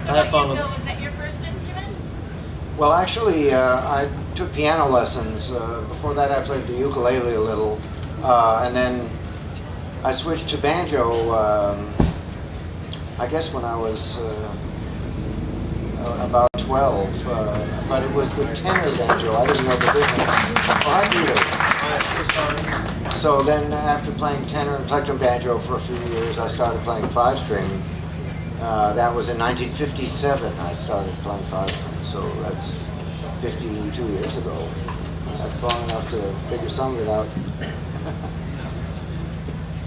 What about you, Bill? Was that your first instrument? Well, actually, I took piano lessons. Before that, I played the ukulele a little. And then I switched to banjo, I guess when I was about 12. But it was the tenor banjo. I didn't know the difference. Oh, hi, Peter. So then after playing tenor and plectrum banjo for a few years, I started playing 5-string. That was in 1957 I started playing 5-string, so that's 52 years ago. That's long enough to figure some of it out.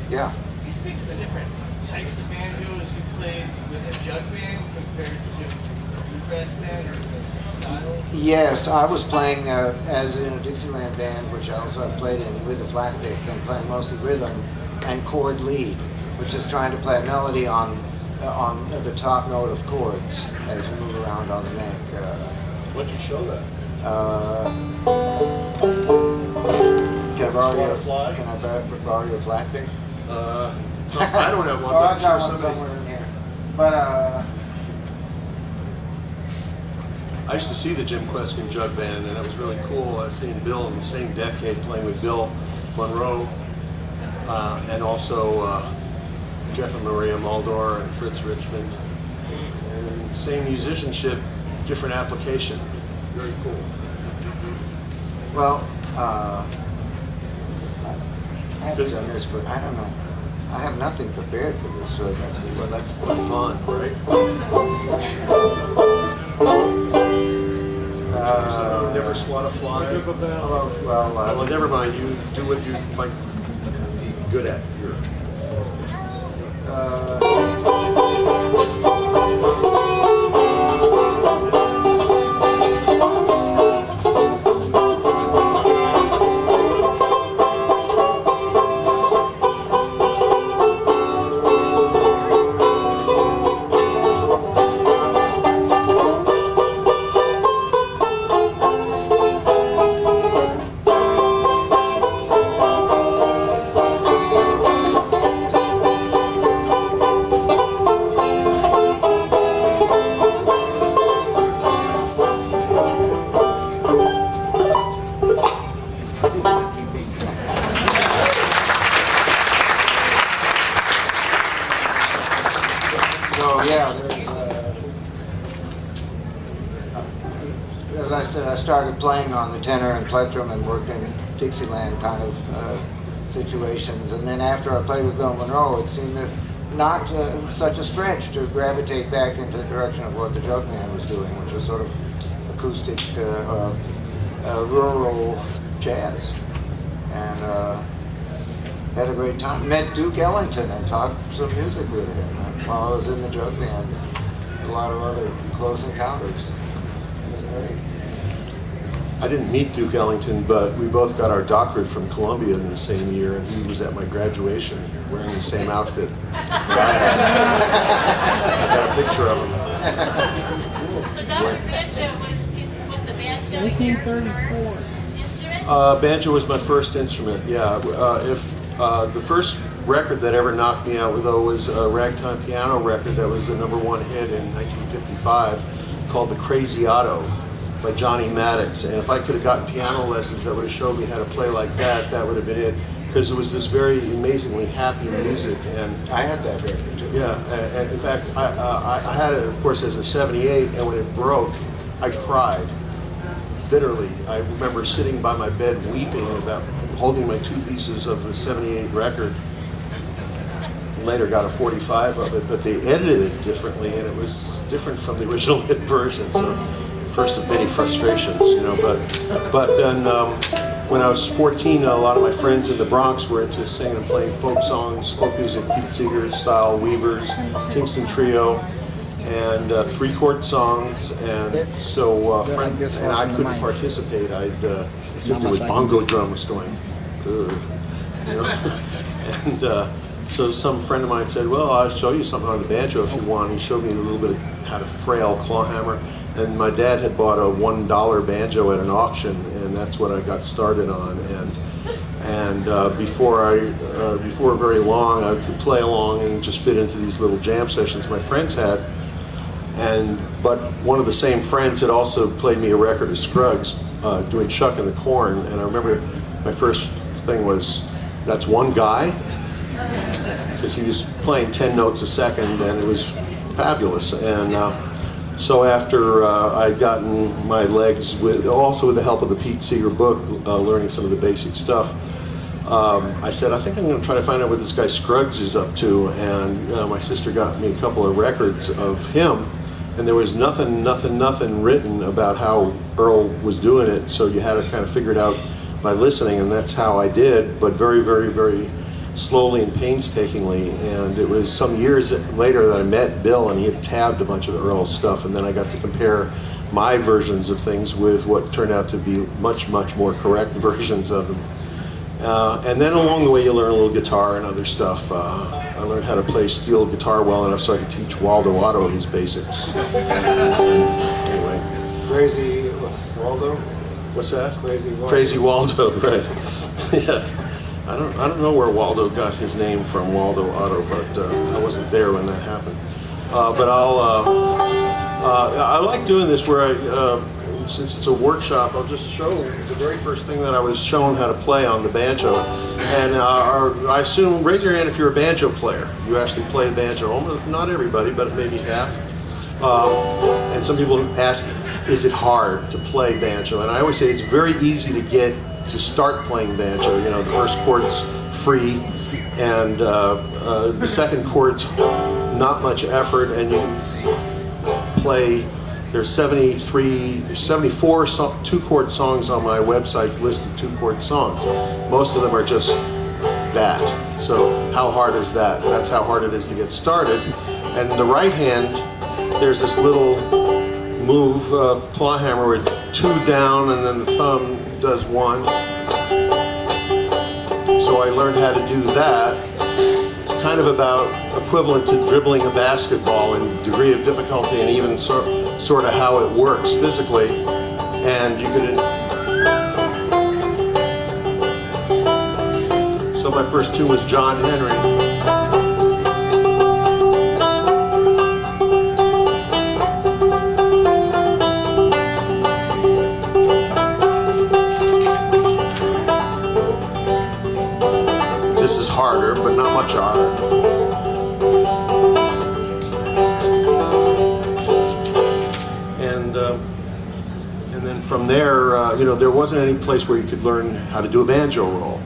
Yeah. You speak to the different types of banjos you played with a jug band compared to a bluegrass band or the style? Yes, I was playing as in a Dixieland band, which I also played in with the flat pick, and playing mostly rhythm and chord lead, which is trying to play a melody on the top note of chords as you move around on the neck. What'd you show that? Can I borrow your flat pick? I don't have one, Oh, but I'm I've sure got one somebody. somewhere in here. But I used to see the Jim Kweskin Jug Band, and it was really cool. I've seen Bill in the same decade playing with Bill Monroe, and also Jeff and Maria Muldor and Fritz Richmond. And same musicianship, different application. Very cool. well, I haven't done this, but I don't know. I have nothing prepared for this, so that's Well, that's the fun, right? Never swat a fly. Well, never mind. You do what you might be good at. So yeah, as I said, I started playing on the tenor and plectrum and worked in Dixieland kind of situations. And then after I played with Bill Monroe, it seemed not such a stretch to gravitate back into the direction of what the Jug Band was doing, which was sort of acoustic, rural jazz. And had a great time. Met Duke Ellington and talked some music with him while I was in the Jug Band. A lot of other close encounters. It was great. I didn't meet Duke Ellington, but we both got our doctorate from Columbia in the same year, and he was at my graduation wearing the same outfit. I got a picture of him. So Dr. Banjo was the banjo your first instrument? Banjo was my first instrument, yeah. The first record that ever knocked me out, though, was a ragtime piano record that was the #1 hit in 1955 called The Crazy Otto by Johnny Maddox. And if I could have gotten piano lessons that would have showed me how to play like that, that would have been it. Because it was this very amazingly happy music. And I had that record too. yeah, and in fact, I had it, of course, as a '78, and when it broke, I cried bitterly. I remember sitting by my bed weeping about holding my 2 pieces of the '78 record. Later got a 45 of it, but they edited it differently, and it was different from the original hit version. So, first of many frustrations, you know. But then when I was 14, a lot of my friends in the Bronx were into singing and playing folk songs, folk music, Pete Seeger style, Weavers, Kingston Trio, and 3-chord songs. And so, and I couldn't participate. I'd sit there with bongo drummers going, ugh, you know. And so some friend of mine said, well, I'll show you something on the banjo if you want. He showed me a little bit of how to frail claw hammer. And my dad had bought a $1 banjo at an auction, and that's what I got started on. And before very long, I could play along and just fit into these little jam sessions my friends had. But one of the same friends had also played me a record of Scruggs doing Chuck and the Corn, and I remember my first thing was, that's one guy? Because he was playing 10 notes a second, and it was fabulous. And so after I'd gotten my legs, also with the help of the Pete Seeger book, learning some of the basic stuff, I said, I think I'm going to try to find out what this guy Scruggs is up to. And my sister got me a couple of records of him, and there was nothing written about how Earl was doing it, so you had to kind of figure it out by listening, and that's how I did, but very, very, very slowly and painstakingly. And it was some years later that I met Bill, and he had tabbed a bunch of Earl's stuff, and then I got to compare my versions of things with what turned out to be much, much more correct versions of them. And then along the way you learn a little guitar and other stuff. I learned how to play steel guitar well enough so I could teach Waldo Otto his basics. Anyway. Crazy Waldo? What's that? Crazy Waldo. Crazy Waldo, right. Yeah. I don't know where Waldo got his name from, Waldo Otto, but I wasn't there when that happened. But I like doing this where since it's a workshop, I'll just show the very first thing that I was shown how to play on the banjo. And I assume, raise your hand if you're a banjo player. You actually play banjo. Almost, not everybody, but maybe half. And some people ask, is it hard to play banjo? And I always say it's very easy to start playing banjo. You know, the first chord's free, and the second chord's not much effort, and you play. There's 74 two-chord songs on my website's list of two-chord songs. Most of them are just that. So how hard is that? That's how hard it is to get started. And in the right hand, there's this little move, claw hammer with 2 down, and then the thumb does 1. So I learned how to do that. It's kind of about equivalent to dribbling a basketball in degree of difficulty, and even sort of how it works physically. And you could. So my first tune was John Henry. This is harder, but not much harder. And then from there, you know, there wasn't any place where you could learn how to do a banjo roll.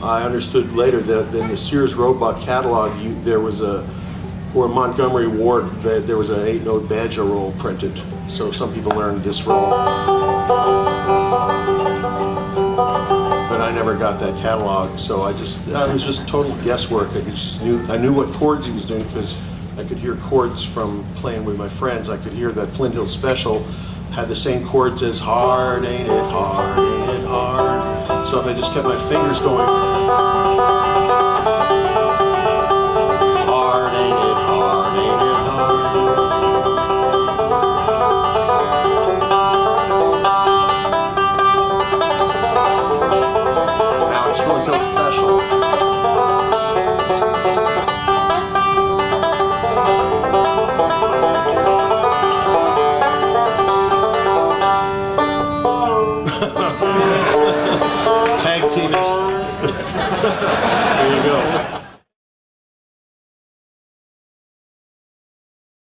I understood later that in the Sears Roebuck catalog, there was for Montgomery Ward, there was an 8-note banjo roll printed. So some people learned this roll. But I never got that catalog, so it was just total guesswork. I knew what chords he was doing because I could hear chords from playing with my friends. I could hear that Flint Hill Special had the same chords as hard, ain't it hard, ain't it hard. So if I just kept my fingers going,